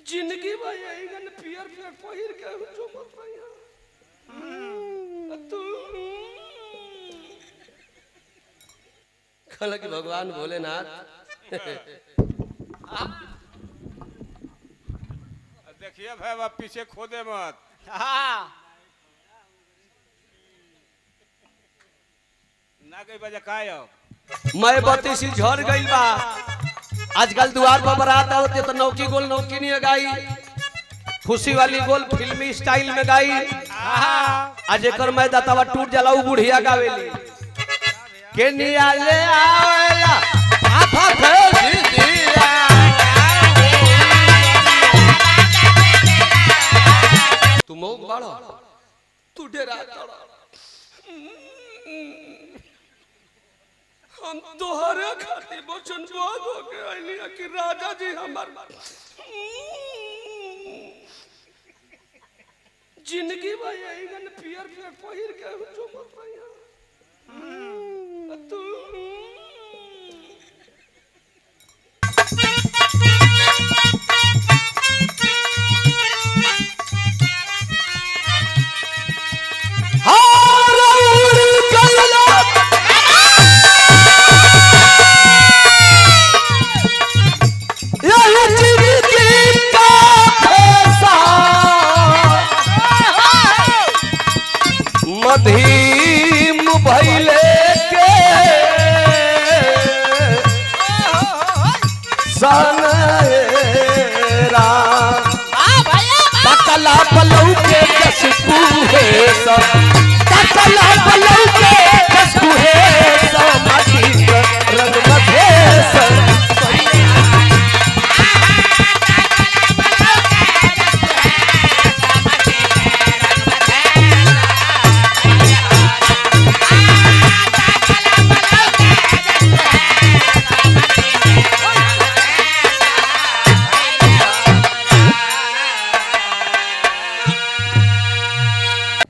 जिंदगी भाई आईगन पियर पियर पहिर के जो मत भाई तू कल कि भगवान भोलेनाथ देखिए भाई आप पीछे खोदे मत। ना गई बजा काय मैं बत्तीसी झड़ गई बा। आजकल द्वार पर बारात होती तो नौकी गोल नौकी नहीं गाई, खुशी वाली गोल फिल्मी स्टाइल में गाई। आज एकर मैं दातावा टूट जाला उ बुढ़िया गावेली के नियाले आवेला आफा फेर दिया तू मौक बाड़ो तू डेरा हम तोहरे खातिर वचन बात हो के आइलिया कि राजा जी हमार जिंदगी भाई आईगन पियर पियर पहिर के जो मत भाई तू मधीम भैले के सनरा तकला पलौ के कसकू है सब तकला पलौ के कसकू है सब माटी रंग मधेश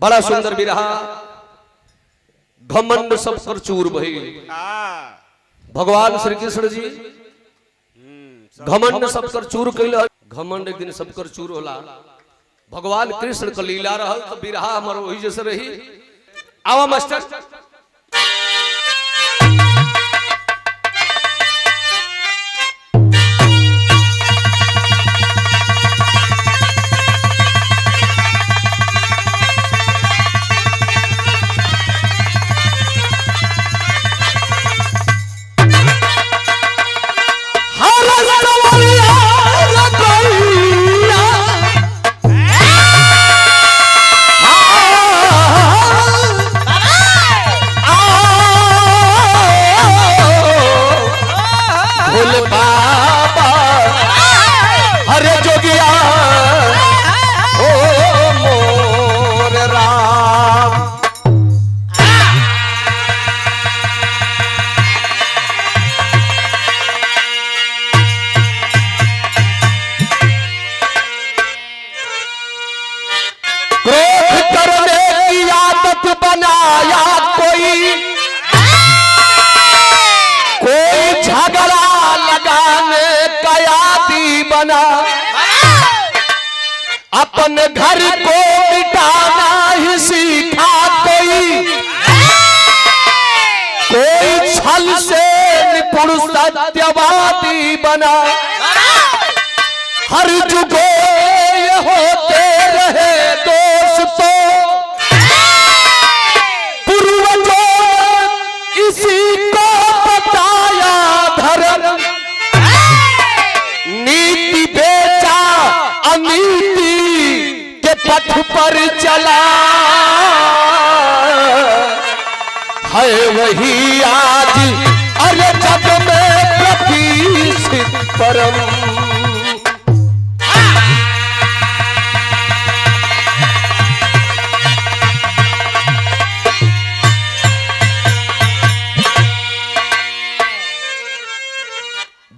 बड़ा सुंदर बिरहा घमंड सब कर चूर भई। भगवान श्री कृष्ण जी घमंड सब कर चूर कैल। घमंड एक दिन सब कर चूर होला। भगवान कृष्ण का लीला रहल तो बिरहा हमर वही जैसे रही। आवा मास्टर अपन घर को मिटाना ही सीखा कोई छल से निपुण सत्यवादी बना। हर जुगो ये होते रहे दोस्तों पूर्वजों इसी को बताया धर्म। नीति बेचा अनीति के पथ पर चला है वही आज अरे जग में प्रतिष्ठित परम।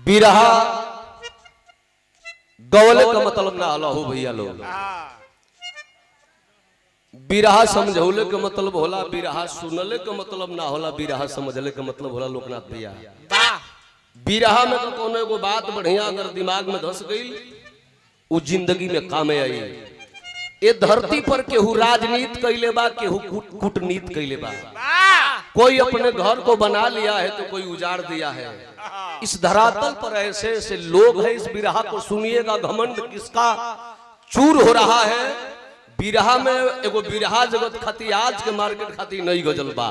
बिरहा गवले का मतलब ना होला हो भैया लोग। बिरहा समझौले का मतलब होला, बिरहा सुनले का मतलब ना होला, बिरहा समझले का मतलब होला। लोकनाथ भैया बिरहा में तो कोनो एगो बात बढ़िया अगर दिमाग में धस गई वो जिंदगी में कामे आई। ये धरती पर केहू राजनीति कैले बा, केहू कूटनीति कैले बा। कोई अपने घर को बना लिया है तो कोई उजाड़ दिया है। इस धरातल पर ऐसे ऐसे लोग हैं। इस बिरहा को सुनिएगा, घमंड किसका चूर हो रहा है। बिरहा में एगो बिरहा जगत खाती आज के मार्केट खाती नई गजल बा।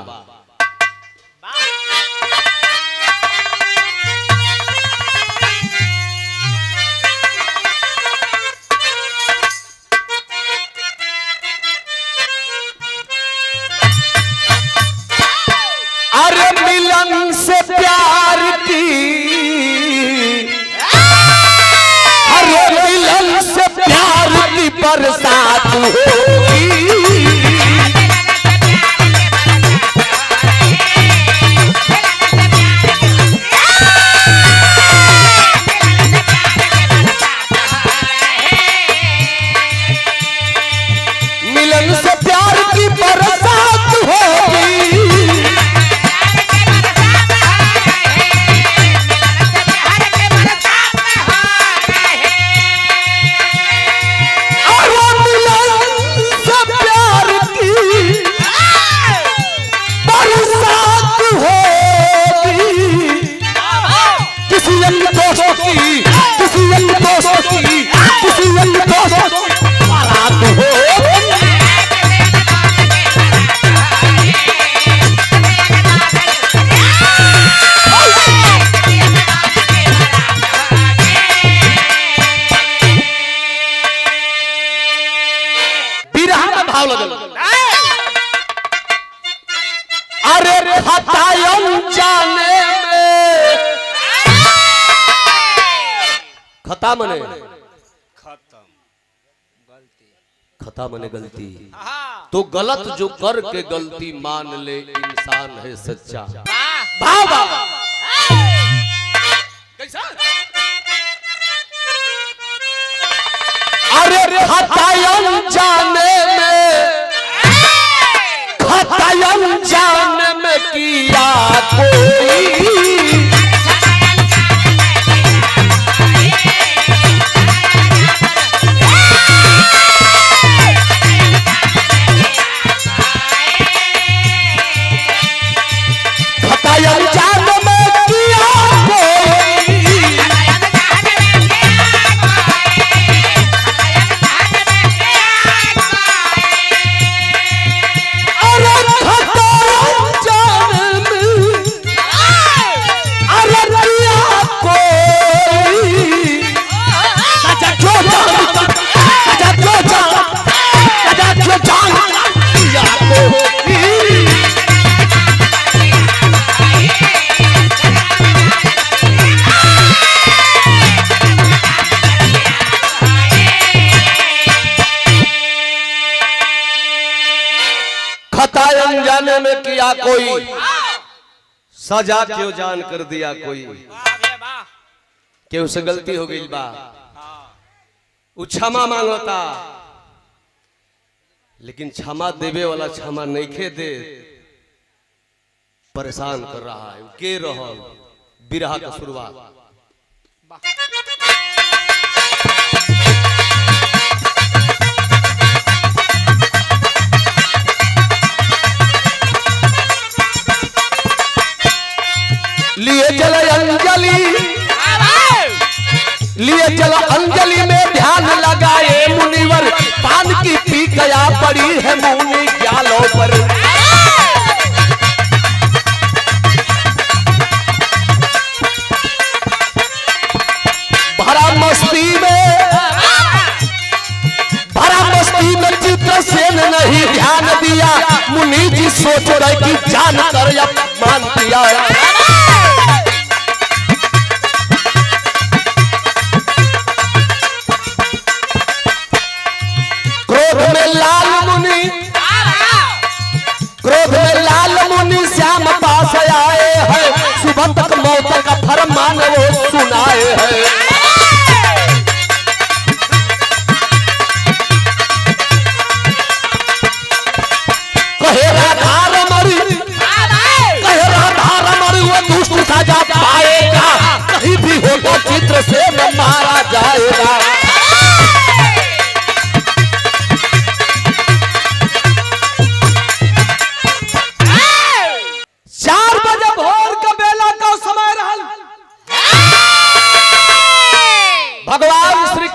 अरे मिलन से प्यार की, अरे मिलन से प्यार की बरसात होगी। मिलन से प्यार की बरसात होगी। अरे खता मने खत्म गलती, खता मने गलती। तो गलत जो करके गलती मान ले इंसान है सच्चा। बाबा कैसा? अरे खतायम जाने में, खतायम जाने में किया कोई। जाने में किया कोई, सजा क्यों जान कर दिया कोई। क्यों से गलती हो गई बा, वो क्षमा मांगता, लेकिन क्षमा देवे वाला क्षमा नहीं खे दे, परेशान कर रहा है। के रहो बिरहा का शुरुआत। लिए चलो अंजलि, लिए चलो अंजलि में ध्यान लगाए मुनिवर। पान की पी गया पड़ी है मुनि ग्यालों पर। भरा मस्ती में चित्रसेन नहीं ध्यान दिया। मुनि जी सोच रहे कि जान कर अपमान किया। क्रोध में लाल मुनि श्याम पास आए हैं। सुबह तक मौत का फरमान वो सुनाए हैं। कहे राधा रमरी, कहे राधा रमरी वो दुष्ट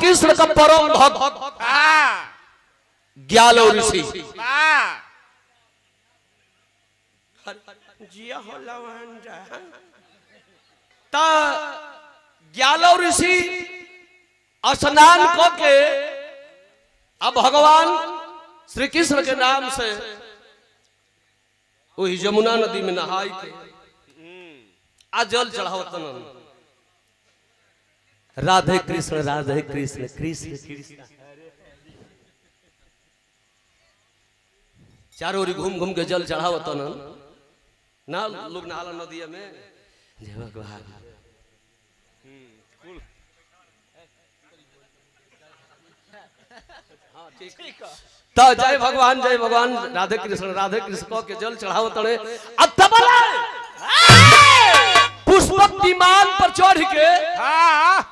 कृष्ण का परम भक्त ग्यालो ऋषि जिया हो लवन ता ग्यालो ऋषि स्नान करके अब भगवान श्री कृष्ण के नाम से वही यमुना नदी में नहाई के आ जल चढ़ावतन राधे कृष्ण कृष्ण कृष्ण चारों ओर घूम घूम के जल चढ़ावतन ना लोग नहाला नदिया में जय भगवान तो जय भगवान राधे कृष्ण कह के जल चढ़ाओ तड़े पुष्पक विमान पर चढ़ के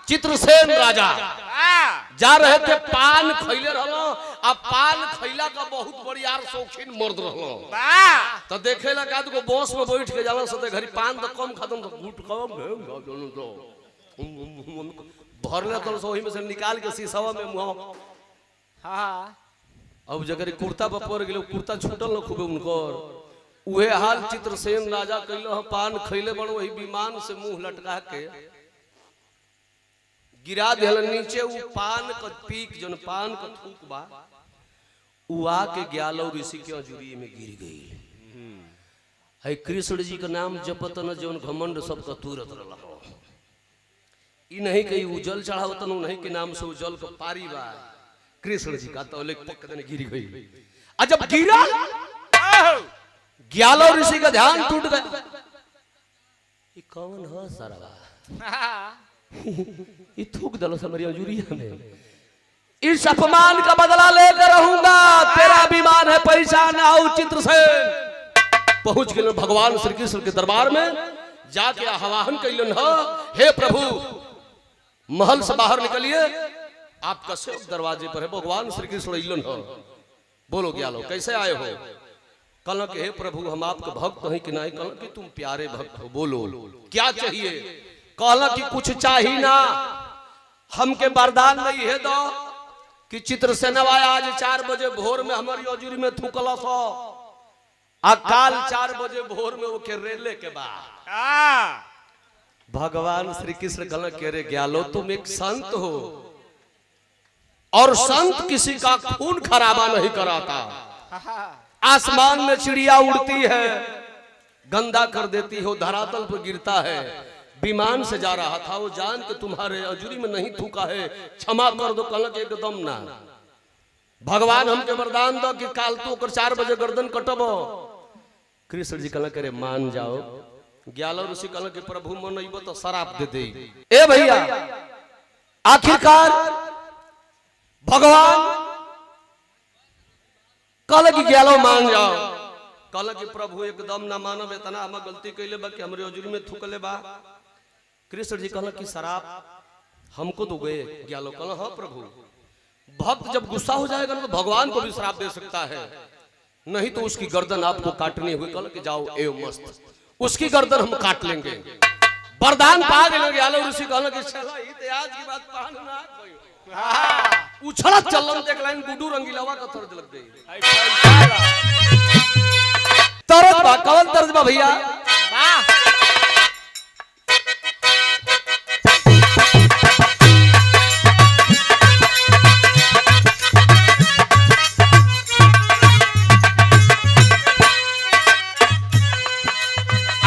चित्रसेन राजा जा रहे थे पान खैले रहलो आ पान खैला का बहुत बड़ी यार शौकीन मर्द रहलो तो देखे लगा तो बस में बैठ के जाला सते घरी पान तो कम खत्म तो गुट कम तो भरले तो सोही में से निकाल के शीशवा में मुंह अब जगह कुर्ता पर पड़ गए कुर्ता छूटल न खूबे उनकर उहे हाल चित्रसेन राजा कैलो पान खैले बड़ वही विमान से मुंह लटका के गिरा दिल नीचे उ पान का पीक जन पान का थूक बा उ आके ग्यालो ऋषि के अजूरी में गिर गई है कृष्ण जी का नाम जपत न जौन घमंड सब का तुरत रहा ई नहीं कही उ जल चढ़ावतन नहीं के नाम से उ जल का पारी बा कृष्ण जी का तो पक देने गिर गई जब गिरा ग्यालो ऋषि का ध्यान टूट गया ये कौन हो सरवा ये थूक दलो समरिया जुरिया में इस अपमान का बदला लेकर रहूंगा तेरा अभिमान है परेशान आओ चित्रसेन पहुंच गए भगवान श्री कृष्ण के दरबार में जाके आह्वान कैलन हे प्रभु महल से बाहर निकलिए आपका सेवक दरवाजे पर है भगवान श्री कृष्ण इलन हो बोलो ग्यालो कैसे आए हो कल के हे प्रभु हम आपके भक्त हैं कि नहीं कल कि तुम प्यारे भक्त हो बोलो क्या चाहिए कहला कि कुछ चाहिए ना हमके वरदान नहीं है दो कि चित्रसेनवा आज 4 बजे भोर में हमारी अजूरी में थूकला सो आ काल 4 बजे भोर में वो के रेले के बाद भगवान श्री कृष्ण कल के रे ग्यालो तुम एक संत हो और संत किसी का खून खराबा नहीं कराता आसमान में चिड़िया उड़ती है गंदा कर देती हो धरातल पर गिरता है विमान से जा रहा था वो जान के तुम्हारे अजूरी में नहीं थूका है क्षमा कर दो कल के एकदम ना भगवान हमके वरदान दो कि काल तू 4 बजे गर्दन कटबो कृष्ण जी कल करे मान जाओ ग्यालो ऋषि कल के प्रभु मन अइबो तो शराप दे दे ए भैया आखिरकार भगवान कल की ग्यालो मान जाओ कल की प्रभु एकदम ना मानब इतना हम गलती कैले बा कि हमरे अजूरी में थूकले बा कृष्ण जी कहला कि शराप हमको तो गए ग्यालो कहला हाँ प्रभु भक्त जब गुस्सा हो जाएगा ना तो भगवान को भी श्राप दे सकता है नहीं तो उसकी गर्दन आपको काटनी हुई कल कि जाओ ए मस्त उसकी गर्दन हम काट लेंगे वरदान पा गए ग्यालो ऋषि कहला कि चला ई ते आज की बात पान ना गयो उछड़ा चलन देख लाइन गुडू रंगीलावा का तर्ज लग गई तरज बा कौन तर्ज बा भैया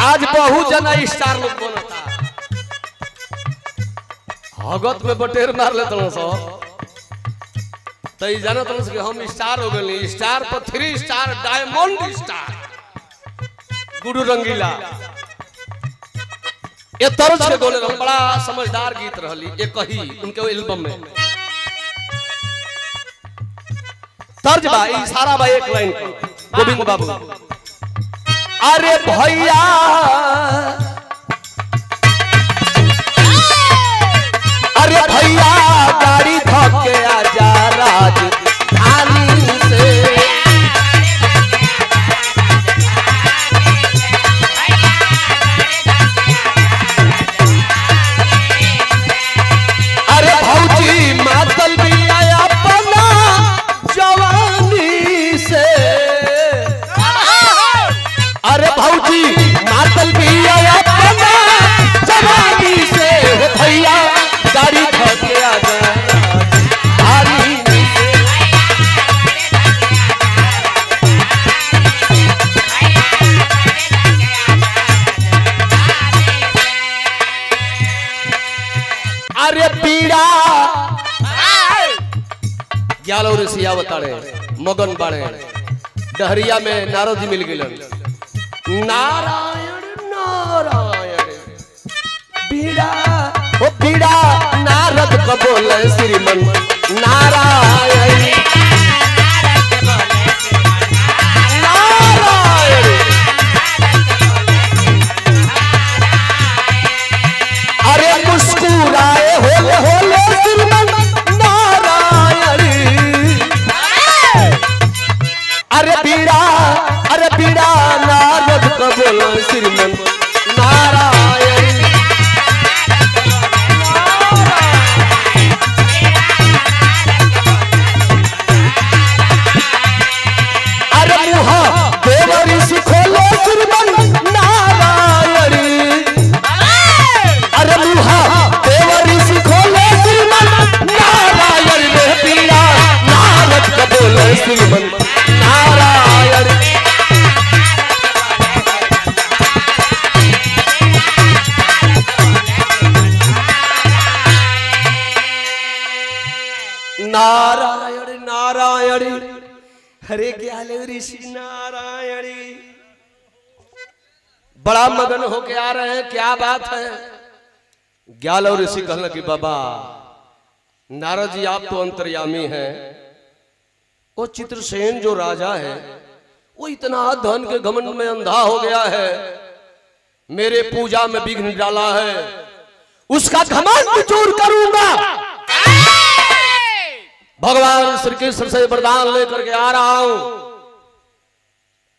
आज बहुत जना स्टार लोग बनता हगत में बटेर मार लेते सब तो जाना तो कि हम स्टार हो गए स्टार पर 3 स्टार डायमंड स्टार गुरु रंगीला ये तरज के गोले रहल बड़ा समझदार गीत रहली एक ही उनके एल्बम में तर्ज बा इशारा बा एक लाइन गोविंद बाबू अरे भैया अरे भैया गाड़ी धके आजा राजधानी से अरे भौजी माता ग्यालो ऋषिया बताड़े मगन बाड़े डहरिया में नारद जी मिल गए। नारायण नारायण बीड़ा ओ बीड़ा नारद को बोले श्रीमन नारायण नारायण। अरे मुस्कुराए होले होले श्रीमन नारायण। अरे बीड़ा नारद को बोले श्रीमन नारायण। नारायण नारायण हरे ज्ञान ऋषि नारायणी। बड़ा मगन होके आ रहे हैं, क्या बात है। ज्ञान ऋषि कहना कि बाबा नारद जी आप तो अंतर्यामी हैं। वो चित्रसेन जो राजा है वो इतना धन के घमंड में अंधा हो गया है, मेरे पूजा में विघ्न डाला है, उसका घमंड दूर करूंगा। भगवान श्री कृष्ण से वरदान लेकर के आ रहा हूं,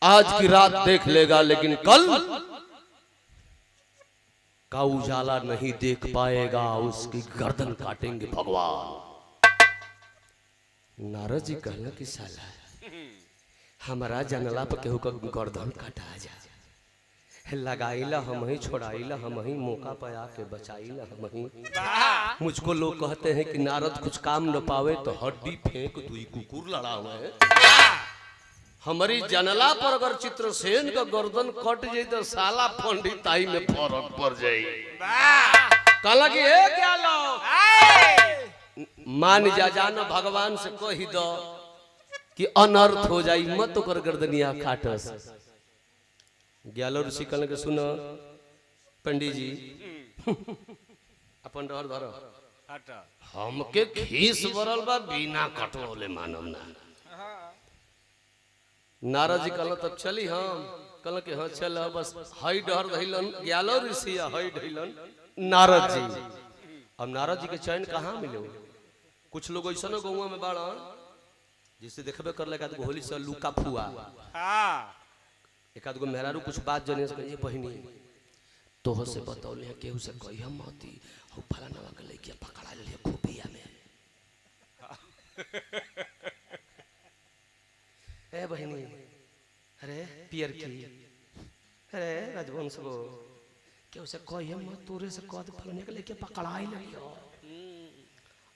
आज की रात देख लेगा लेकिन कल का उजाला नहीं देख पाएगा, उसकी गर्दन काटेंगे भगवान। नारद जी कहना कि साला हमारा जनला पर केहू का गर्दन काटा जा, लगाईला हम ही, छोड़ाईला हम ही, मौका पे आके बचाईला हम ही। मुझको लोग कहते हैं कि नारद कुछ काम न पावे तो हड्डी फेंक दुई कुकुर लड़ा हुआ है। हमारी जनला पर अगर चित्रसेन का गर्दन कट जाए तो साला पंडिताई में फर्क पड़ जाए। कहला कि क्या लो मान जा जाना, भगवान से कही दो कि अनर्थ हो जाई, मत ओकर गर्दनिया काटस। ग्यालो ऋषि कहने के सुनो पंडित जी अपन डर धरो, हमके खीस बरल बा बिना कटोले मानव ना। नारद जी कहला तब चली हम, कहला कि हाँ चल बस हई डर धैलन ग्यालो ऋषि हई ढैलन नारद जी। अब नारद जी के चैन कहाँ मिले। कुछ लोग ऐसा ना गौवा में बाड़ा जिसे देखबे कर लगा तो होली से लुका फुआ, एक आध गो मेहरारू कुछ बात जाने से कहिए बहिनी तोह से बतौले केहू से कही हम मती हो फलाना के लइके पकड़ा ले खूबिया में। ए बहिनी अरे पियर की अरे राजवंश को केहू से कही हम तोरे से कह फलाने के लइके पकड़ा ले लियो।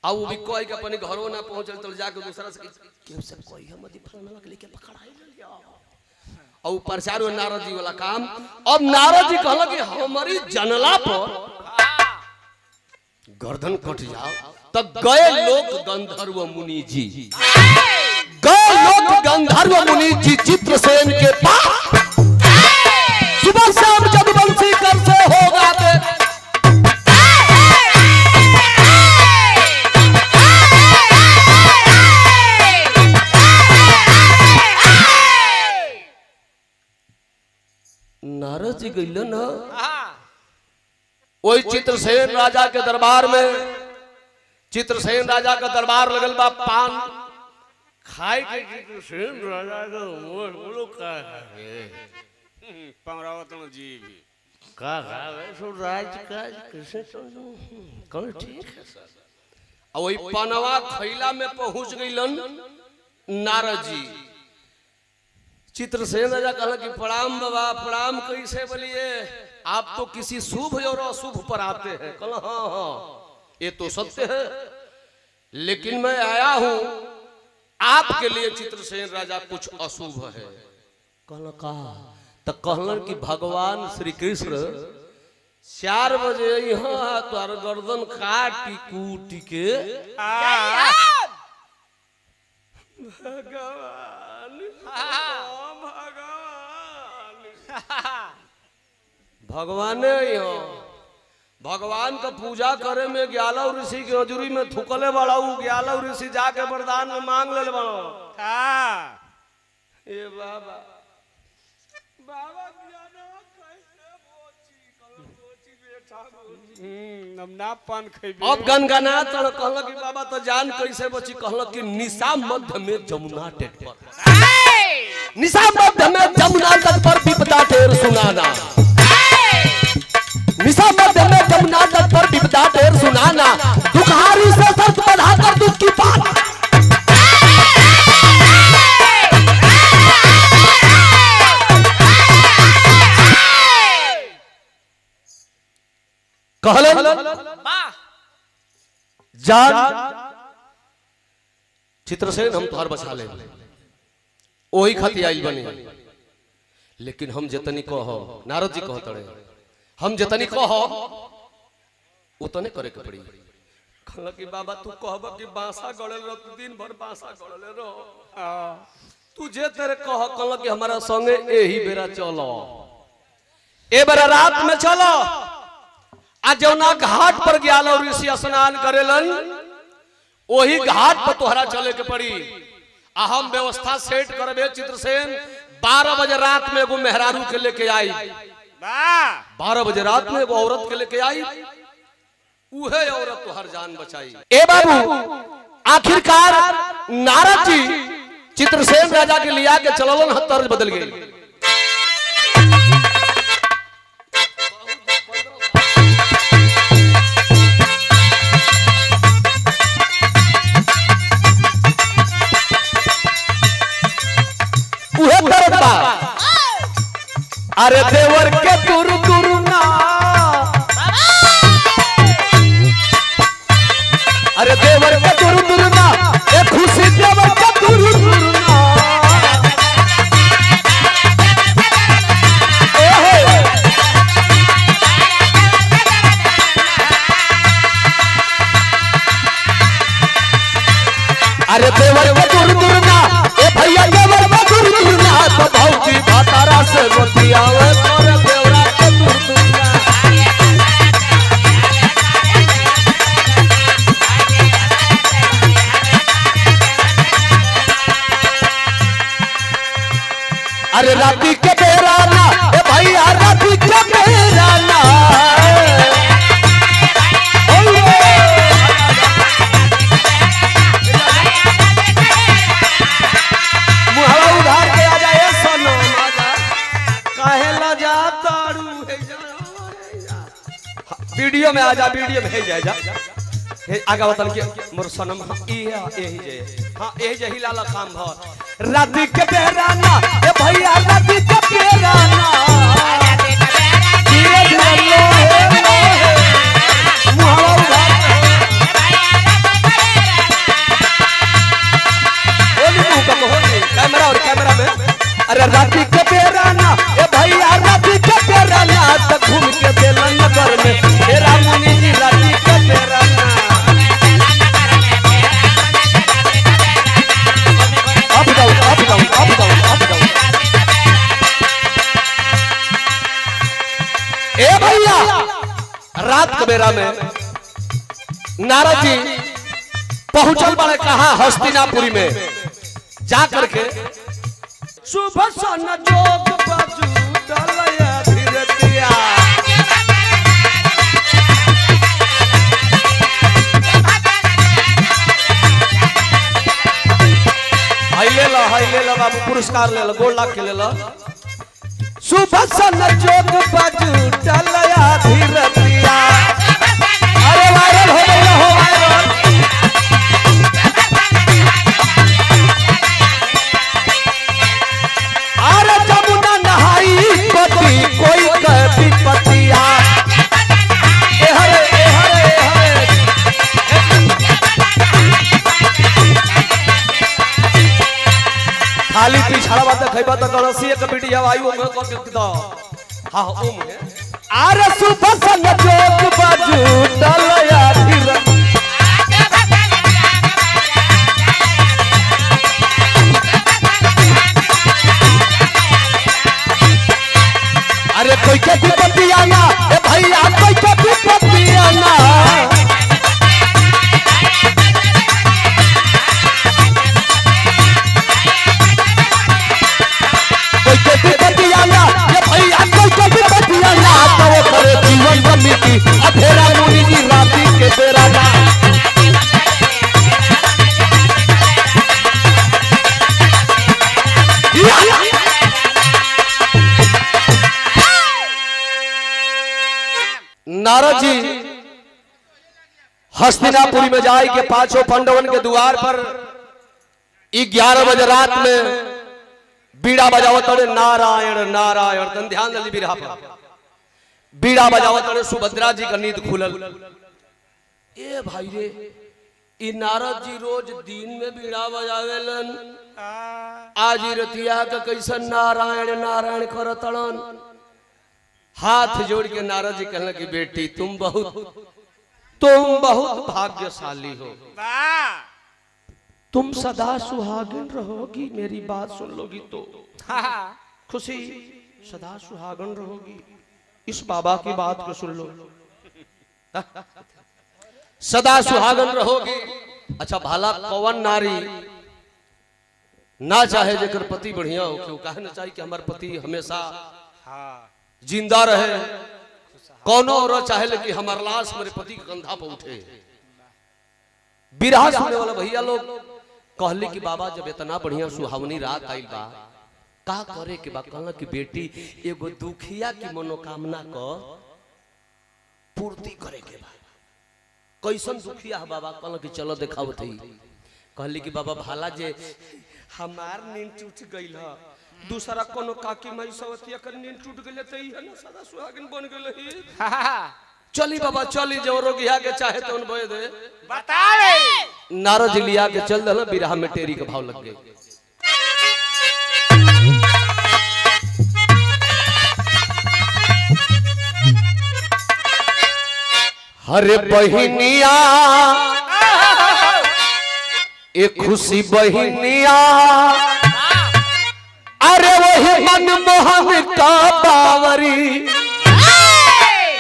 अब वो भी कोई के अपने घरों ना पहुंचल तो जाके दूसरा से केहू से कही हम फलाना के लइके पकड़ा ले लियो। और प्रचार नारद जी वाला काम। अब नारद जी कहला कि हमारी जनला पर गर्दन कट जाओ तब गए लोग गंधर्व मुनि जी, गए लोग गंधर्व मुनि जी चित्रसेन के पास। सुबह शाम जब बंसी कर से हो गाते नारद जी गइल न वही चित्रसेन राजा के दरबार में। चित्रसेन राजा का दरबार लगल बा पान खाए के। चित्रसेन राजा का बोलो का है पमरावत जी भी का खावे सो राज का कृष्ण कौन ठीक है सर। और वही पनवा खैला में पहुंच गइलन नारद जी। चित्रसेन राजा कहला कि प्रणाम बाबा प्रणाम। कैसे बोलिए आप तो किसी शुभ और अशुभ पर आते हैं। कहला हाँ हाँ ये तो सत्य है, लेकिन मैं आया हूं आपके लिए चित्रसेन राजा कुछ अशुभ है। कहला कहा तो कहलन कि भगवान श्री कृष्ण 4 बजे यहाँ तोर गर्दन काटी कूटी के भगवान भगवान ही हो। भगवान का पूजा करे में ग्यालव ऋषि के हजूरी में थुकले बड़ा ग्यालव ऋषि जाके वरदान में मांग ले बड़ो। ए बाबा बाबा अब ना पान खइबे। अब गनगना तो कहल कि बाबा तो जान कैसे बची, कहल कि निशा मध्य में जमुना तट पर, निशा मध्य में जमुना तट पर विपदा ढेर सुनाना, निशा मध्य में जमुना तट पर विपदा ढेर सुनाना, दुखहारी से शर्त बढ़ाकर दुख की बात। कहले जान चित्रसेन हम तोहर बचा ले, ओही खातिर आइल बनी, लेकिन हम जतनी कहो, नारद जी कहत रहे हम जतनी कहो उतने करे के पड़ी। कहला कि बाबा तू कहब कि बांसा गड़ल रह, तू दिन भर बांसा गड़ले रह, तू जे तेरे कह, कहला कि हमारा संगे एही बेरा चलो, ए बेरा रात में चलो। आज जौना घाट पर ग्यालव ऋषि स्नान करेलन वही घाट पर तोहरा चले के पड़ी। आ हम व्यवस्था सेट करबे चित्रसेन, 12 बजे रात में एगो मेहरारू के लेके आई, 12 बजे रात में एगो औरत के लेके आई, उहे औरत तोहर जान बचाई। ए बाबू आखिरकार नारद जी चित्रसेन राजा के लिया के चललन, तर्ज बदल गई। अरे देवर के गुरु गुरु ना, अरे देवर के गुरु गुरु ना, ए खुशी देवर के गुरु गुरु ना, अरे देवर के गुरु गुरु ना, ए भैया देवर के गुरु गुरु ना, तो भौजी भातारा से गोतियावे तोरे देवरा के गुरु गुरु ना। अरे राती के बेरा ना, ए भैया राती के बेरा ना, मुहावा उधार के आ जाए सोनो माजा, काहे ला जा तारू हे जा, वीडियो में आ जा, वीडियो में हे जा हे आगा वतन के मोर सनम यही जे, हां यही जे हिलाला काम भ राती के बेराना, ए भैया राती के बेराना, धीरे धीरे लो मुहावा उधार ओली मुंह का होली कैमरा और कैमरा में। अरे राती के बेराना, ए भैया राती के बेराना, तक घूम के बेलन नगर में तेरा मुनि जी राती के बेराना। ए भैया रात के बेरा में नारद जी पहुंचल बड़े कहा हस्तिनापुरी में, जा करके सुबह सन जोग बाजू डलया धीरे दिया, हाई ले लो बाबू, पुरस्कार ले लो, गोल्ड लाख के ले लो। सुबह सन जोग बाजू डलया धीरे दिया, अरे वायरल हो गया हो वायरल। अरे जमुना नहाई पति कोई कभी पतिया, ए हरे ए हरे ए हरे, खाली पिछड़ा बात खइबा त गलसी एक वीडियो आई ओ के द हां ओम है। अरे सुबह सन जोग बाजू डलया धीरे, नारद जी हस्तिनापुरी में जाए के पांचों पांडवन के द्वार पर 11 बजे रात में बीड़ा बजावत तड़े नारायण नारायण। तन ध्यान दली बिरहा पर बीड़ा बजावत तड़े सुभद्रा जी का नींद खुलल। ए भाई रे ई नारद जी रोज दिन में बीड़ा बजावेलन, आज रतिया का कैसन नारायण नारायण करतड़न। हाथ जोड़ के नारद जी कहने की बेटी तुम बहुत भाग्यशाली हो, तुम सदा सुहागिन रहोगी, मेरी बात सुन लोगी तो खुशी सदा सुहागन रहोगी। इस बाबा की बात को सुन लो, सदा सुहागन रहोगी। अच्छा भला कौन नारी ना चाहे जेकर पति बढ़िया हो, क्यों कहे ना चाहिए कि हमारे पति हमेशा जिंदा रहे। कौनो औरत चाहे कि हमार लाश मेरे पति के कंधा पर उठे। बिरहा सुनने वाला भैया लोग कहले कि बाबा जब इतना बढ़िया सुहावनी रात आइल बा का करे के बा। कहला कि बेटी एगो दुखिया की मनोकामना को पूर्ति करे के बा। कैसन दुखिया है बाबा? कहला कि चलो देखावत है। कहली कि बाबा भाला जे हमार नींद टूट गइल ह, दूसरा कोनो काकी माई सवतिया कर नींद टूट गइले त ई है ना सदा सुहागिन बन गेल ही। चली बाबा चली, जो रोगिया के चाहे तो उन बोए दे बतावे। नारद जी लिया के चल दल, बिरहा में टेरी के भाव लग गए। हरे बहिनिया एक खुशी बहिनिया, अरे वही मनमोहन का बावरी,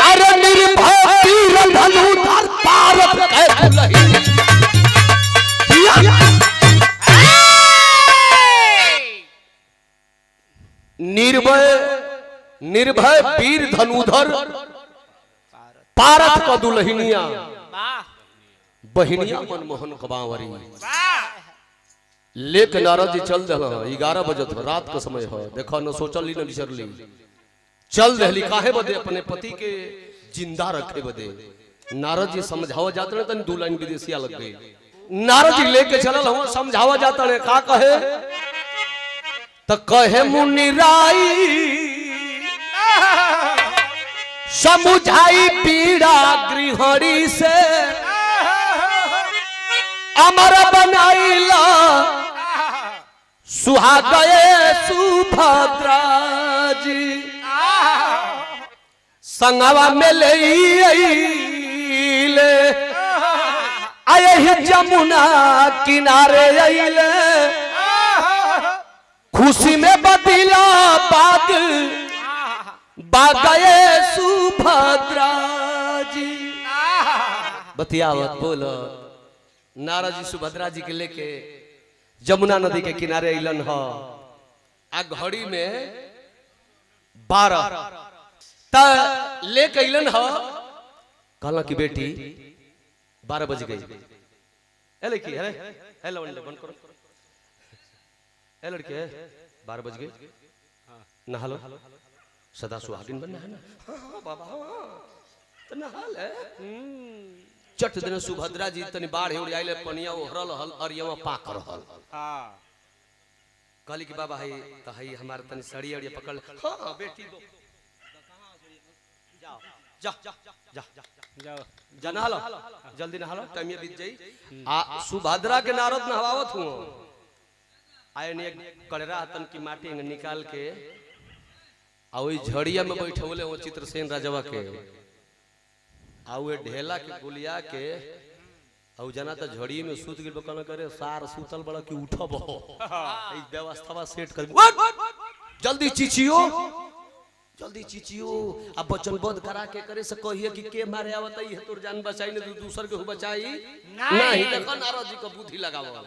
अरे निर्भय तीर धनुधर पारत है दुलही। निर्भय वीर धनुधर पारत का दुल्हनिया, बहिनिया मनमोहन कबावरी। लेके नारद जी चल दल। 11 बजे रात का समय है, देखो न सोचली न विचरली, चल दहली काहे बदे? अपने पति के जिंदा रखे बदे। नारद जी समझावा जाते ने तन 2 लाइन विदेशिया लग गई। नारद जी लेके चलल हो, समझावा जाता ने का कहे त कहे मुनि राई समुझाई पीड़ा गृहणी से, अमर बनाईला सुहागए सुभद्रा जी। संगवा में ले आये जमुना किनारे आइले, खुशी में बदला बागए सुभद्रा जी। बतियावत बोलो। नारद जी सुभद्रा जी के लेके जमुना नदी के किनारे अलन ह। आ घड़ी में 12 लेके अलन ह। कहला कि बेटी 12 बज गई। ए लड़की है लवंडे बंद करो। ए लड़के 12 बज गए, नहा लो, सदा सुहागिन बनना है ना। हाँ बाबा तो नहा ले। चट दिन सुभद्रा जी तनी बाढ़ हो आइले, पनिया ओहरल हल अरियवा पाक रहल। कहली कि बाबा है त है हमार तनी सड़ी अड़िया पकड़। हां बेटी दो जाओ जा जा जा जा नहा लो, जल्दी नहा लो, टाइम बीत जाई। आ सुभद्रा के नारद नहवावत हूं। आए ने कड़रा तन की माटी निकाल के आ ओई झड़िया में बैठौले हो चित्रसेन राजवा के। आ वे ढेला के गुलिया के औ जना त झड़ी में सूत गिल बकन करे सार सूतल बड़ा कि उठब ई व्यवस्था सेट कर। जल्दी चिचियो अब वचन बोध करा के करे से कहिए कि के मारे आवत है तोर जान बचाई न दूसर के हो बचाई नहीं। देखो नारद जी को बुद्धि लगावल,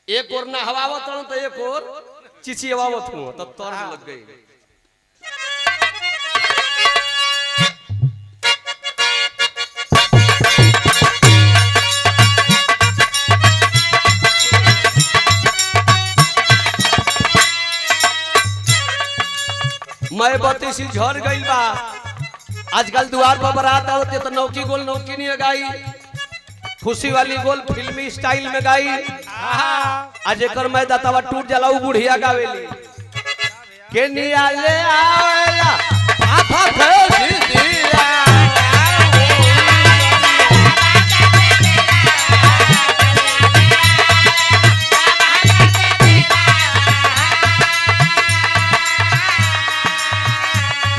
एक और ना हवावत हूं तो एक और चिचियावत हूं तब तोर लग गई। मैं बत्ती सी झड़ गई बा, आजकल द्वार पर बारात होते तो नौकी गोल नौकी नहीं गाई, खुशी वाली गोल फिल्मी स्टाइल में गाई। आज एकर मैं दतावा टूट जाला उ बुढ़िया गावेली के नियाले आवेला आफा भेज दिया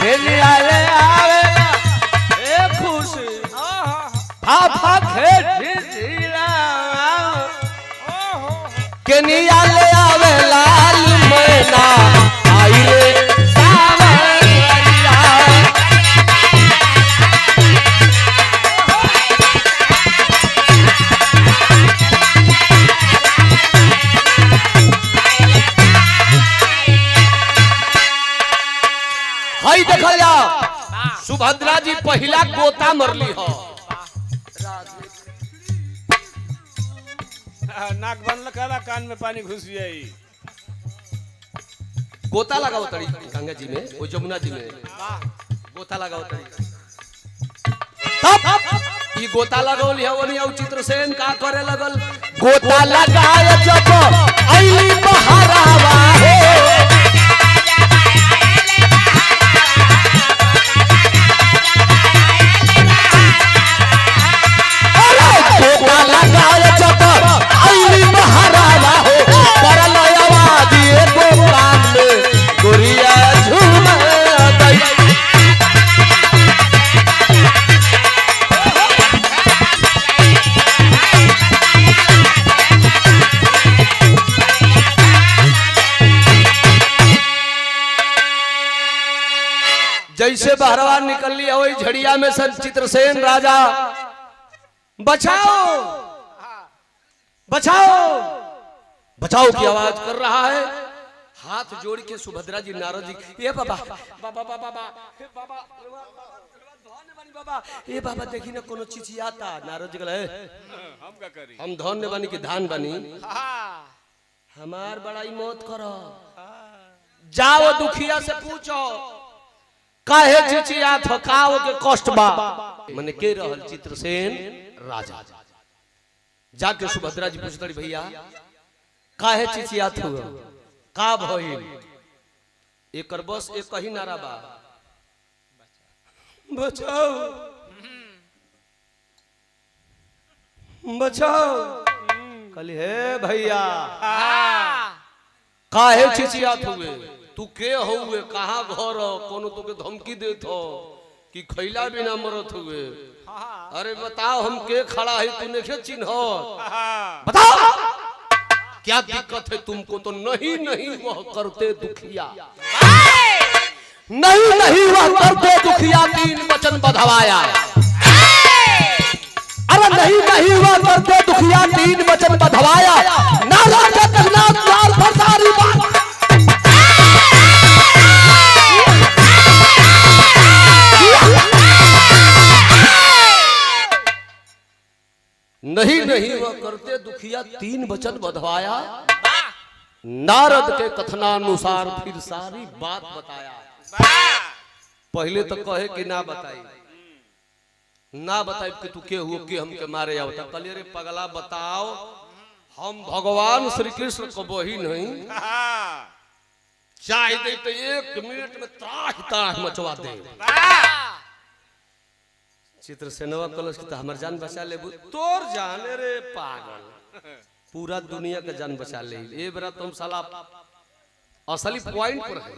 के नियाले आवेला ए खुशी आफा भेज दिया के नियाले आवेला मैना आइले सावरिया हई देखल जा सुभद्रा जी पहला गोता मरली हो। नाक बंद करा कान में पानी घुस जाई। गोता लगाओ तड़ी गंगा जी में वो जमुना जी में गोता लगाओ तड़ी तब ये गोता लगाओ लिया वो नहीं चित्रसेन का करे लगल गोता लगाए जब अइली बहरावा गोता लगाए जब अइली बहरावा हो परल आवाज एगो कान में गोरिया झूम गई। जैसे बहरवा निकल लिया वही झड़िया में सब चित्रसेन राजा बचाओ बचाओ बचाओ की आवाज कर रहा है। हाथ जोड़ के सुभद्रा जी नारद जी ये बाबा बाबा बाबा बाबा बाबा ये बाबा देखी ना कोनो चीज आता नारद जी कहले हम का करी हम धन्य बनी कि धान बनी हमार बड़ाई मौत करो जाओ दुखिया से पूछो काहे चिचियात हो काओ के कष्ट बा मने के रहल चित्रसेन राजा जाके सुभद्रा जी पूछतड़ी भैया काहे चिचियात हो का भइल एकर बस एक ही नारा बा बचाओ बचाओ कहली हे भैया काहे चिचियात हुए तू के हुए कहाँ घर कोनो तो के धमकी देत हो कि खैला बिना मरत हुए अरे बताओ हम के खड़ा है तू नहीं चिन्ह बताओ क्या दिक्कत है तुमको तो नहीं नहीं वह करते दुखिया नहीं नहीं वह करते दुखिया तीन वचन बधवाया अरे नहीं नहीं वह करते दुखिया तीन वचन बधवाया नाला के तगना द्वार पर सारी बात नहीं नहीं वह करते दुखिया तीन वचन बधवाया नारद के कथनानुसार फिर सारी बात बताया। पहले तो कहे कि ना बताई ना बताई कि तू के हुआ कि हमके मारे आवता कहले रे पगला बताओ हम भगवान श्री कृष्ण को वही नहीं चाहिए तो 1 मिनट में त्राह त्राह मचवा दे। चित्रसेनवा कलश की तो हमार जान बचा ले तोर जाने रे पागल पूरा दुनिया का जान बचा ले ये बरा तुम साला असली पॉइंट पर है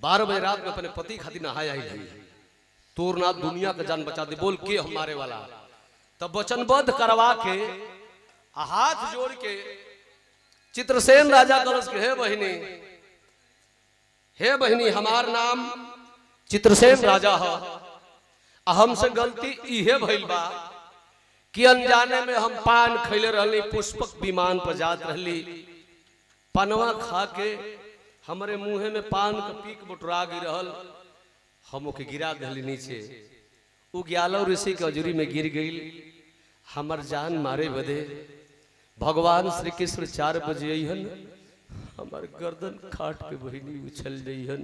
12 बजे रात में अपने पति खातिर नहाया ही तोर ना दुनिया का जान बचा दे बोल के हमारे वाला तब वचनबद्ध करवा के हाथ जोड़ के चित्रसेन राजा कलश के हे बहिनी हमार नाम चित्रसेन राजा है हमसे गलती इहे भइल बा कि अनजाने में हम पान खैले रहली पुष्पक विमान पर जात रहली पनवा खा के हमारे मुंहे में पान का पीक बुटरा गिर रहल हम ओके गिरा दहली नीचे उ ग्यालव ऋषि के अजूरी में गिर गई हमर जान मारे बदे भगवान श्री कृष्ण 4 बजे अहन हमार गर्दन काट के बहिनी उछल जइहन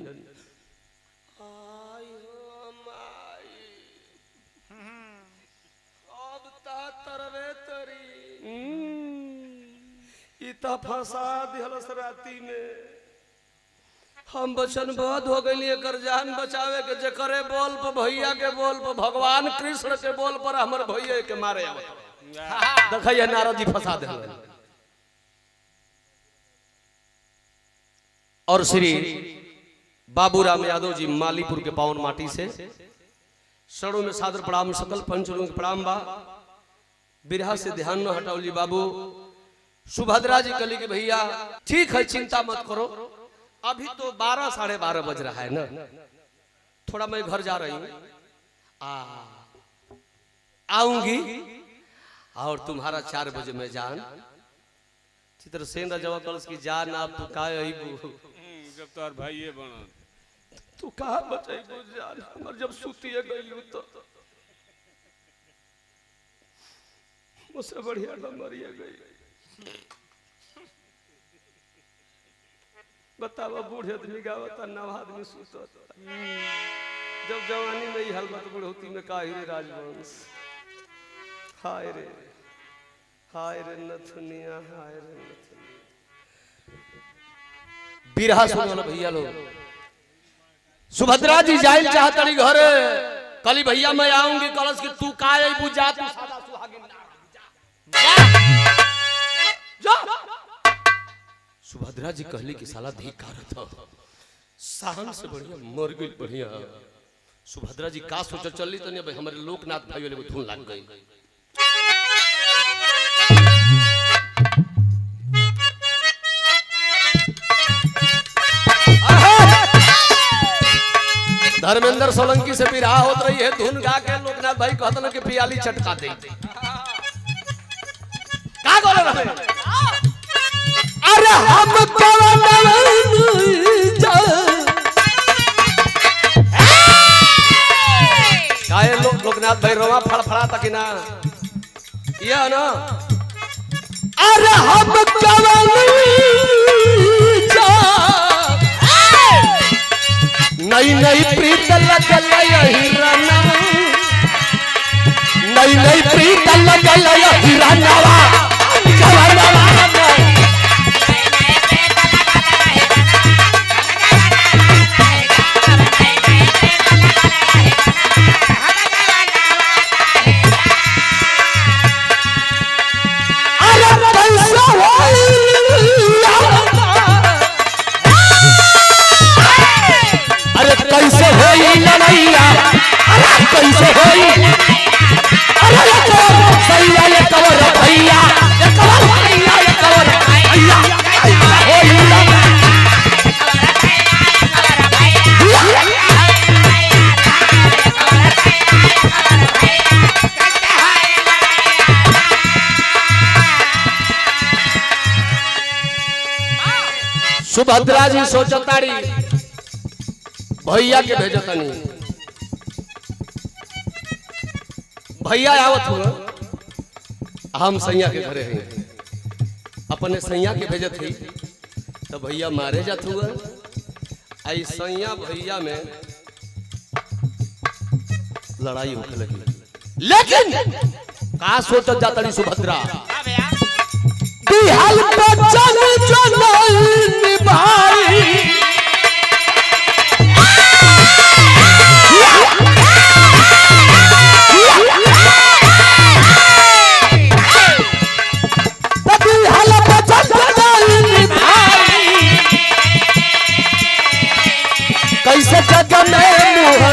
इता फंसा दिहलस राती में। हम वचनबद्ध हो गई एकर जान बचावे के, जेकरे बोल पर भैया के बोल पर भगवान कृष्ण के बोल पर हमर भैया के मारे आवत। देखिए नारद जी फंसा दिहल। और श्री बाबूराम यादव जी मालीपुर के पावन माटी से शरणों में सादर प्रणाम, सकल पंचलों के प्रणाम बा। बिरहा से ध्यान न हटाओ जी बाबू। सुभद्रा जी कली के भैया ठीक है, चिंता मत करो, अभी तो 12 साढ़े 12 बज रहा है ना, थोड़ा मैं घर जा रही हूँ, आऊंगी और तुम्हारा 4 बजे मैं जान चित्रसेन जवाब कलश की जान आप तू का जब तोर भाई बन तू कहा बचाई जान हमर जब सुतिए गई तो मुझसे बढ़िया मरिए गई। बतावा बूढ़े आदमी गावता, नव आदमी सुतता। जब जवानी में ही हलबत बुढ़ौती में काहे रे राजवंश। हाय रे नथुनिया, हाय रे नथुनिया। बिरहा सुने वाला भैया लोग, सुभद्रा जी जाइल चाहतड़ी घर, कली भैया मैं आऊंगी कलश की तू का बुझा तू सादा सुहागिन जा। सुभद्रा जी कहली कि साला धिक्कार था, सहन से बढ़िया मर गई बढ़िया। सुभद्रा जी का सोच चली तो नहीं भाई, हमारे लोकनाथ भाई वाले को धुन लग गई। धर्मेंद्र सोलंकी से बिरहा होत रही है, धुन गा के लोकनाथ भाई कहते ना कि पियाली चटका दे का बोले रहे। अरे हम काहे लोकनाथ भाई रोवा फड़फड़ा तक ना ये ना। अरे हम नई नई प्रीत लगल हिरनवा, नई नई प्रीत लगल हिरनवा, कैसे होई लड़ैया, कैसे होई सैया ये कवर भैया, ये कवर भैया, ये कवर भैया होई सुभद्रा जी सोचताड़ी भैया के भेजतनी, भैया आवत हुआ हम सैया के घरे हैं, अपने सैया के भेजत ही तो भैया मारे जात हुआ। आई सैया भैया में लड़ाई होने लगी, लेकिन का सोचत जातड़ी सुभद्रा बिहाल बचन जनई भाई। कैसे जग में मुँह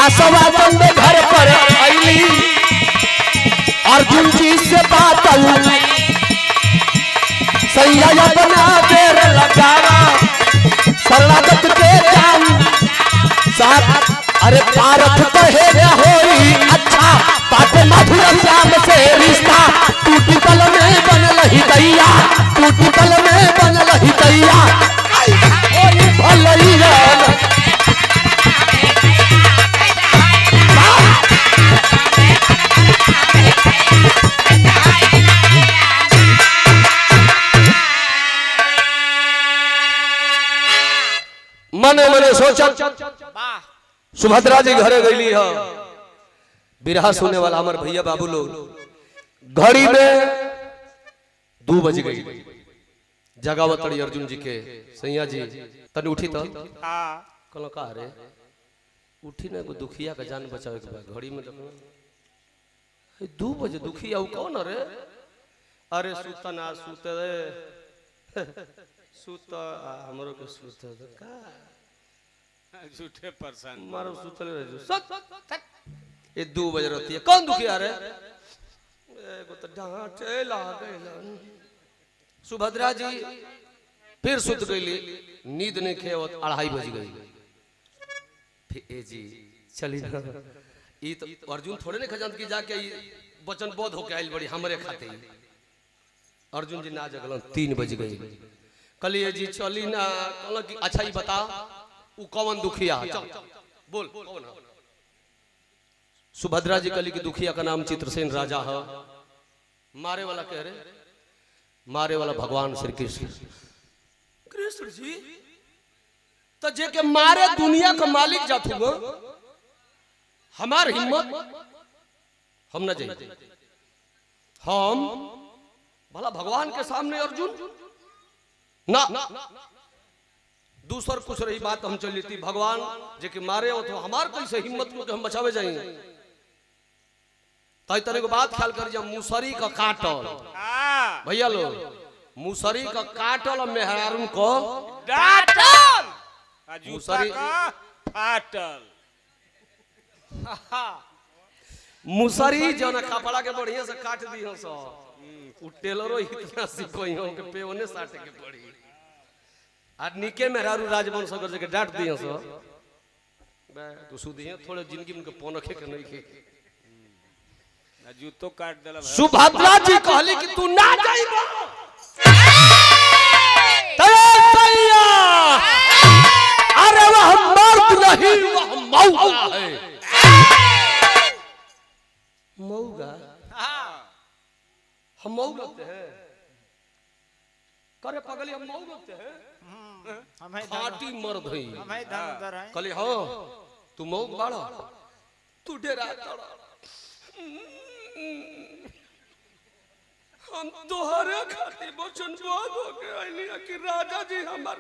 आसवा बंद घर पर आईली, अर्जुन जी से बात सैया बना देर लगावा, शरणागत के जान साथ। अरे पारथ कहे न होई अच्छा, बाटे मधुर श्याम से रिश्ता, टूटी पल में बनल ही दैया, टूटी पल में बनल ही दैया। मने मने सोचा सुभद्रा जी घरे गईली है। बिरहा सुने वाला हमारे भैया बाबू लोग घड़ी में 2 बज गई। जगावत तड़ी अर्जुन जी के सैया जी तनी उठी तो कहलो का रे उठी ना, कोई दुखिया का जान बचावे के बा। घड़ी में देखो 2 बजे दुखिया उ कौन रे? अरे सुत ना सुत रे सुत हमरो के सुत का झूठे परेशान मारो सुतले रह सत ये 2 बजे रहती है। कौन दुखिया रे? एगो तो डांटे लागल। सुभद्रा जी फिर सुत गईली, नींद नहीं खेवत। 2:30 बज गई। फिर ए जी चली ना, ई तो अर्जुन थोड़े नहीं खजान की जाके वचन बोध होके आइल बड़ी हमरे खाते। अर्जुन जी ना जगलन। 3 बज गई। कलिए जी चली ना। कहल कि अच्छा ही बता उ कौन दुखिया? चल बोल कौन है? सुभद्रा जी कली की दुखिया का नाम चित्रसेन राजा है। मारे वाला कह रहे, मारे वाला भगवान श्री कृष्ण। कृष्ण जी तो जे के मारे दुनिया का मालिक जात हुआ, हमार हिम्मत हम न जाए। हम भला भगवान के सामने अर्जुन ना दूसर कुछ रही बात हम चली थी। भगवान जे के मारे हो तो हमार कैसे हिम्मत को हम बचावे जाएंगे? तई तरह को बात ख्याल कर जा। मुसरी का काटल भैया लो, मुसरी का काटल और मेहरारून को डाटल, मुसरी का फाटल। मुसरी जो ना कपड़ा के बढ़िया से काट दी हो सो उ टेलरो इतना सिकोई हो के पेवने साटे के पड़ी। आ निके मेहरारू राजवंश अगर के डांट दी हो सो बे तू सुधी थोड़े जिंदगी में के पोनखे के नहीं के जूतो काट देला। सुभद्रा जी कहली कि तू ना जाइबो तैया। अरे वह मर्द नहीं वह मौगा है। मौगा हम मौग लगते हैं? करे पगली हम मौग लगते हैं? खाटी मर्द है। कहली हाँ तू मौग बाड़ा, तू डेरा तड़ा। हम तोहरे खातिर वचन बोध हो के आइली कि राजा जी हमार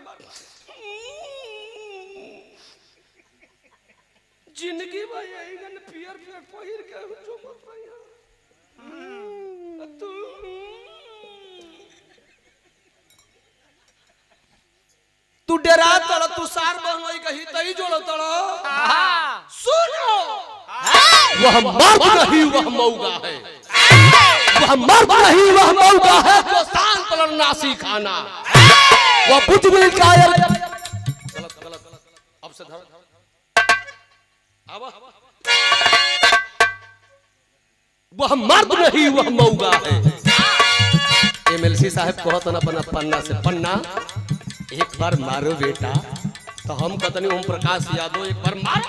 जिंदगी में यही गन पियर पियर पहिर के जो मत रही तू तू डेरा तड़, तू सार बहनोई कही तई जोड़ो तड़ो। सुनो वह मर्द नहीं वह मौगा है। वह मर्द नहीं वह मौगा है जो शांत लड़ना सीखाना। वह बुद्धि कायर गलत गलत अब से धर अब वह मर्द नहीं वह मौगा है। एमएलसी साहब कहत न अपना पन्ना से पन्ना एक बार मारो बेटा, तो हम कतनी ओम प्रकाश यादव एक बार मारो।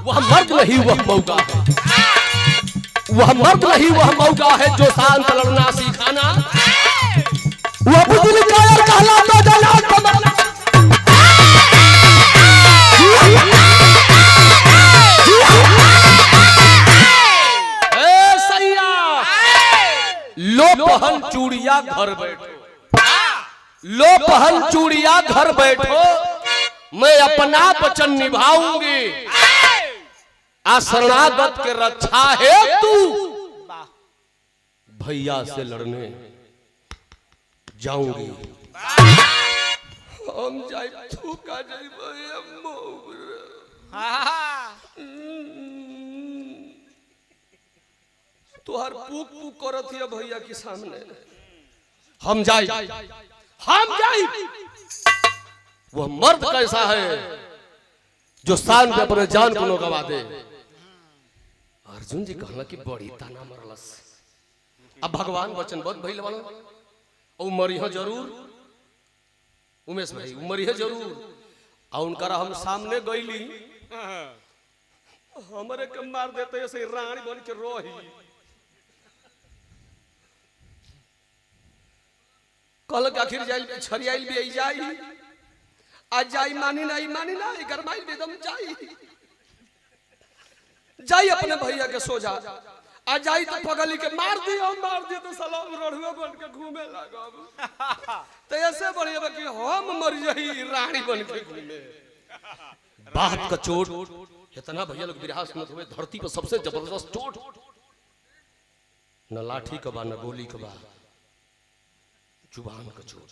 वह मर्द नहीं वह मौका है। वह मर्द नहीं वह मौका है जो शांत लड़ना सीखाना। वह बुजुर्ग कायर कहलाता जलाल कमला। ए सैया लो पहन चूड़िया घर बैठो, लो पहन चूड़िया घर बैठो। मैं अपना वचन निभाऊंगी। शरणागत के रक्षा है तू भैया से लड़ने जाऊंगी। हम जाए तू का तुहार पूक पूक करत है भैया के सामने। हम जाए, हम जाए। वह मर्द कैसा है जो शान पे अपने जान को न गवा दे। अर्जुन जी कहला कि बड़ी ताना मरलस। अब भगवान वचन बहुत भइल वाला ओ मरिह जरूर। उमेश भाई मरिह जरूर। और उनका हम सामने गईली हमरे के मार देते ऐसे रानी बन के रोही। कल के आखिर जाइल छरियाइल भी आई जाई आज जाई मानी ना गरमाइल भी दम जाई अपने भैया के सो जा आज जाई तो पगली के मार दियो तो सलाम रड़ुआ बन के घूमे लागब तो ऐसे बढ़िया कि हम मर जाई रानी बन के घूमे बात का चोट इतना भैया लोग बिरहा सुनत हुए धरती पर सबसे जबरदस्त चोट न लाठी का बा न गोली का बा जुबान का चोट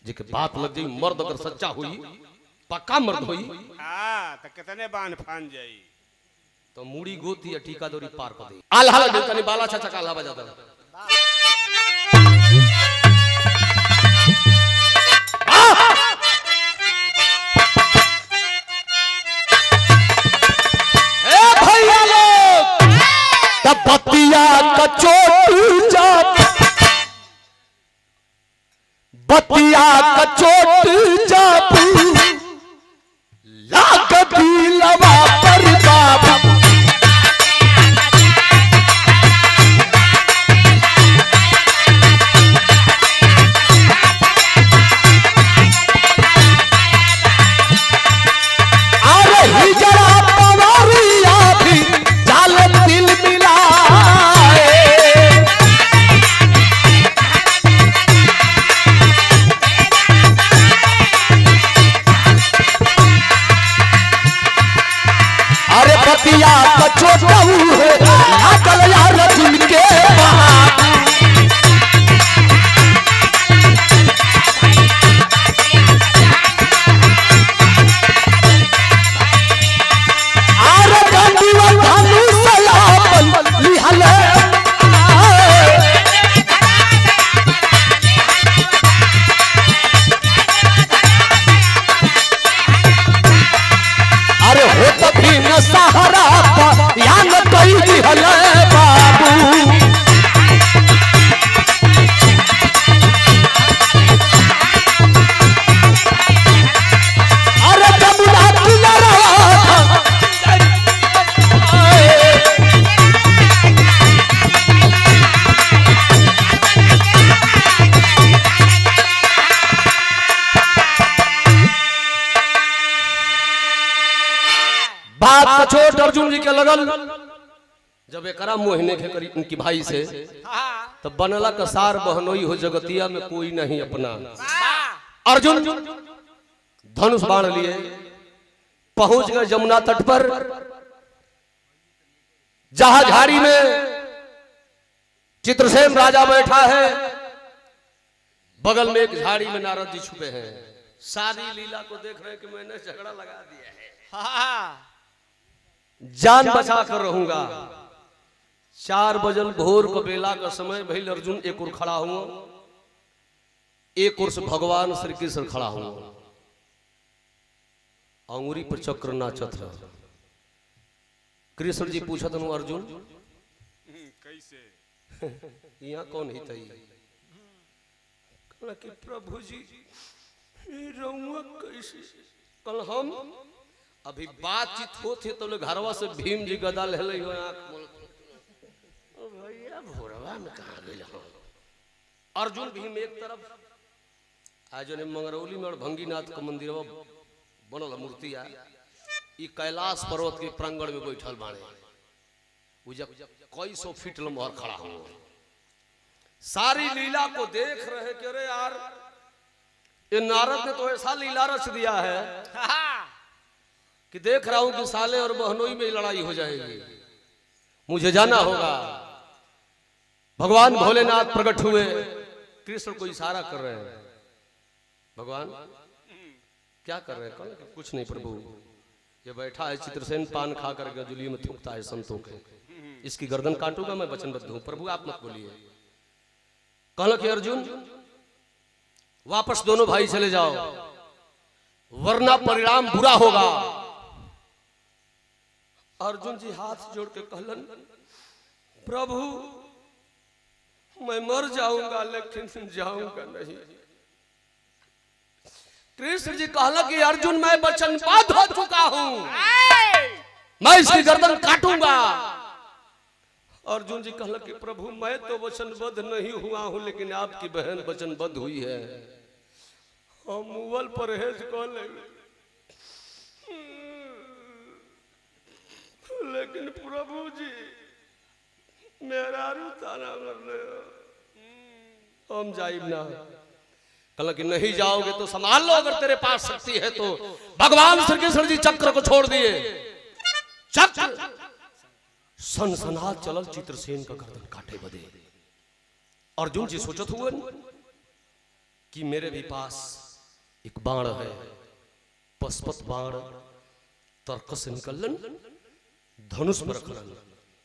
जेके बात लग जाई मर्द अगर सच्चा हुई पक्का मर्द हुई हां तो कितने बान फान जाई तो मुड़ी गोती या टीका दोरी पार कर दे आल्हा देवता ने बाला चाचा का आल्हा बजाता ए भैया लोग तब बतिया का चोट जाप बतिया का चोट जाप लागत लवा पर बाबा छोट अर्जुन जी के लगल जब एकरा मोहने के करी उनकी भाई से तब बनला का सार बहनोई हो जगतिया में कोई नहीं अपना अर्जुन धनुष बाण लिए पहुंच गए जमुना तट पर जहां झाड़ी में चित्रसेन राजा बैठा है बगल में एक झाड़ी में नारद जी छुपे हैं सारी लीला को देख रहे कि मैंने झगड़ा लगा दिया है जान बचा कर रहूंगा 4 बजन भोर को बेला का समय भइल अर्जुन एक ओर खड़ा हुआ एक ओर से भगवान श्री कृष्ण खड़ा हुआ अंगुरी पर चक्र नाचत रहा कृष्ण जी पूछत हूँ अर्जुन कैसे यहाँ कौन ही तई कि प्रभु जी कैसे कल हम अभी बातचीत होती तो लोग घरवा से भीम जी गदा ले भैया भोरवा में कहा गए अर्जुन भीम एक तरफ आज ने मंगरौली में और भंगीनाथ का मंदिर बनल मूर्ति आ कैलाश पर्वत के प्रांगण में बैठल बाणे कई 100 फीट लंबा खड़ा हो सारी लीला को देख रहे कि अरे यार ये नारद ने तो ऐसा लीला रच दिया है कि देख रहा हूं कि साले और बहनोई में लड़ाई हो जाएगी मुझे जाना होगा भगवान भोलेनाथ प्रकट हुए कृष्ण को इशारा कर रहे हैं भगवान क्या कर रहे हैं कुछ नहीं प्रभु ये बैठा है चित्रसेन पान खा कर गजुली में थूकता है संतों के इसकी गर्दन काटूंगा मैं वचनबद्ध हूं प्रभु आप मत बोलिए कहला कि अर्जुन वापस दोनों भाई चले जाओ वरना परिणाम बुरा होगा अर्जुन जी हाथ जोड़ के कहलन प्रभु मैं मर जाऊंगा लेकिन जाऊंगा नहीं कृष्ण जी कहला कि अर्जुन मैं वचनबद्ध हो चुका हूं मैं इसकी गर्दन काटूंगा अर्जुन जी कहला कि प्रभु मैं तो वचनबद्ध नहीं हुआ हूं, लेकिन आपकी बहन वचनबद्ध हुई है, हम मुगल परहेज कर ले, लेकिन प्रभु जी मेरा ताना करने हम जाइब ना। कहला कि नहीं जाओगे तो संभाल लो, अगर तेरे पास शक्ति है तो। भगवान श्री कृष्ण जी चक्र को छोड़ दिए, चक्र सनसनात चलल चित्रसेन का गर्दन काटे बदे। अर्जुन जी सोचत हुए कि मेरे भी पास एक बाण है, पशुपत बाण, तर्क से निकलन, धनुष में रखलन।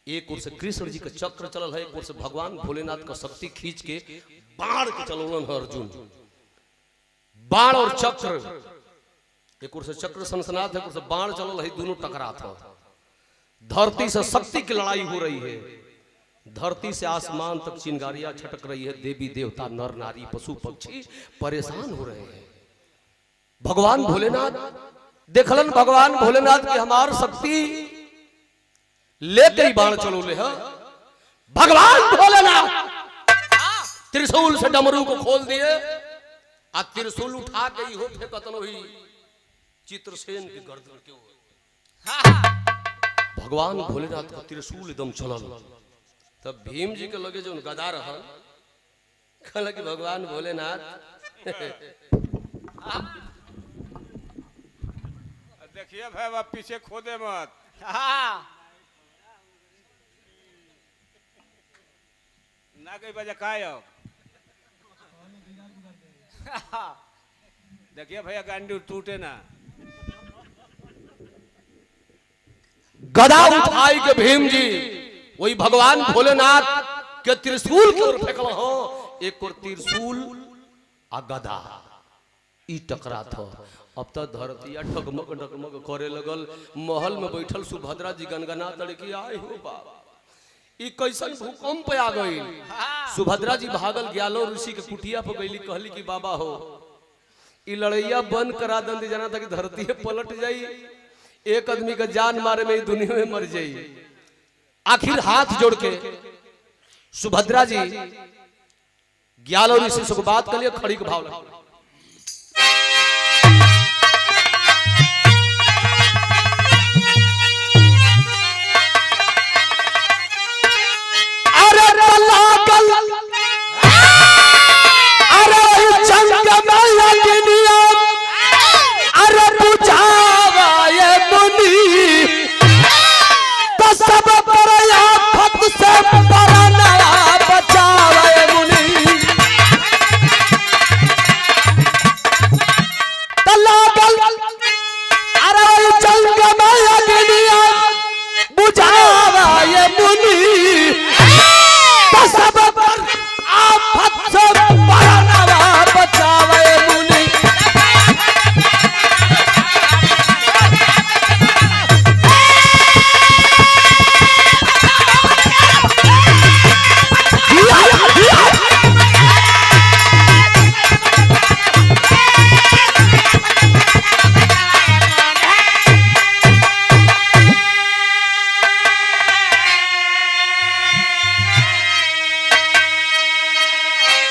एक ओर से कृष्ण जी का चक्र चलल है, एक ओर से भगवान भोलेनाथ का शक्ति खींच के बाण के चलौलन है अर्जुन। बाण और चक्र, एक ओर से चक्र सनसनात है, एक ओर से बाण चलल है, दोनों टकरात है। धरती से शक्ति की लड़ाई हो रही है, धरती से आसमान तक चिंगारियां छटक रही है, देवी देवता नर नारी पशु पक्षी परेशान हो रहे हैं। भगवान भोलेनाथ देखलन, भगवान भोलेनाथ की हमार शक्ति लेके ही बाण चलो ले है। भगवान भोलेनाथ त्रिशूल से डमरू को खोल दिए, आ त्रिशूल उठा के हो फेंकतन हुई चित्रसेन की गर्दन के ऊपर। भगवान भोलेनाथ का त्रिशूल एकदम चलल। तब भीम जी के लगे जो गदा रहल, कहला कि भगवान भोलेनाथ देखिए भाई अब पीछे खोदे मत। ना कहीं बजा काय देखिए भैया गांडी टूटे ना। गदा उठाई के भीम जी वही भगवान भोलेनाथ के त्रिशूल के ओर फेंकल हो। एक और त्रिशूल आ गदा ई टकरा था। अब तक धरतिया ठगमग डगमग करे लगल। महल में बैठल सुभद्रा जी गनगना तड़की आए हो बाबा, ई कैसन भूकंप आ गई। सुभद्रा जी भागल ग्यालो ऋषि के कुटिया पर गईली, कहली कि बाबा हो ई लड़ैया बंद करा दन, जाना था कि धरती पलट जाई, एक आदमी का जान मारे में दुनिया में मर जाई। आखिर हाथ जोड़ के सुभद्रा जी ग्यालो ऋषि से बात कर लिए, खड़ी के भाव लगा।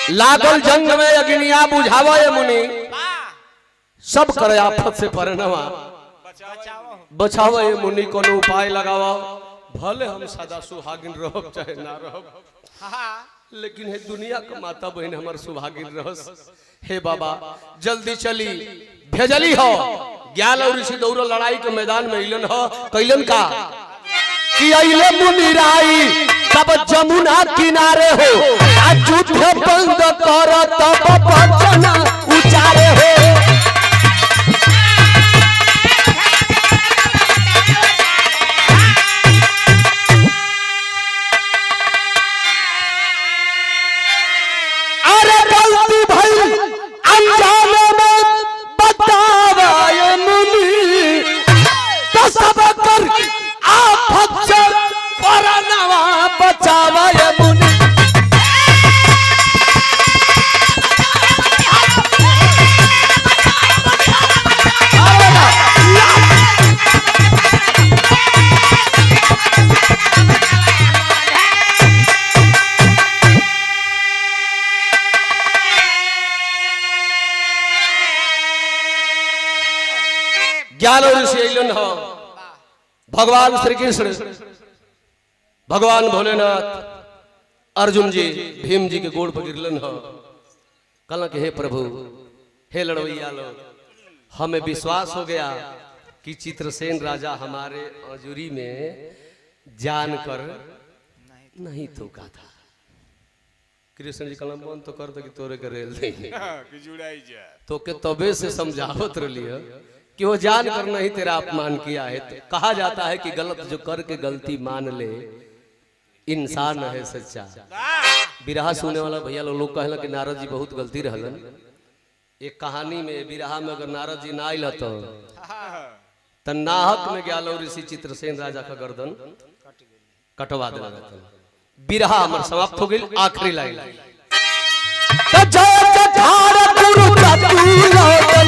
लागल जंग में अग्निया बुझावा ये मुनि, सब करे आफत से परनवा बचावा ये मुनि, कोनो उपाय लगावा। भले हम सदा सुहागिन रहब चाहे ना रहब, लेकिन हे दुनिया का माता बहन हमार सुहागिन रहस। हे बाबा जल्दी चली भेजली हो। ज्ञान और ऋषि दौड़ लड़ाई के मैदान में इलन हो। कैलन का कि अइले मुनि राई तब जमुना किनारे हो, आज युद्ध बंद कर तब वचन उचारे हो। अरे गलती भई अनजाने में बतावा ये मुनि, तो सब कर आफत से परनवा बचावा ये मुनि। ज्ञान ऋषि अलन हो भगवान श्री कृष्ण, भगवान भोलेनाथ, अर्जुन जी भीम जी के गोड़ पर गिरलन हो। कहला कि हे प्रभु, हे लड़वैया लोग, हमें विश्वास हो गया कि चित्रसेन राजा हमारे अजूरी में जानकर नहीं थूका था। कृष्ण जी कलम बंद तो कर दो कि तोरे के रेल नहीं कि जुड़ाई जा तो के तबे से समझावत रही कि वो जान कर नहीं तेरा अपमान किया है। तो कहा जाता है कि गलत जो करके गलती मान ले इंसान है सच्चा। बिरहा सुनने वाला भैया लोग कहला कि नारद जी बहुत गलती रहलन। एक कहानी में बिरहा में अगर नारद जी ना आइल तो नाहक में गया ऋषि चित्रसेन राजा का गर्दन कटवा देना रहता। बिरहा अमर समाप्त हो गई। आखिरी लाइन तो जय जय भारत गुरु का तू लौटन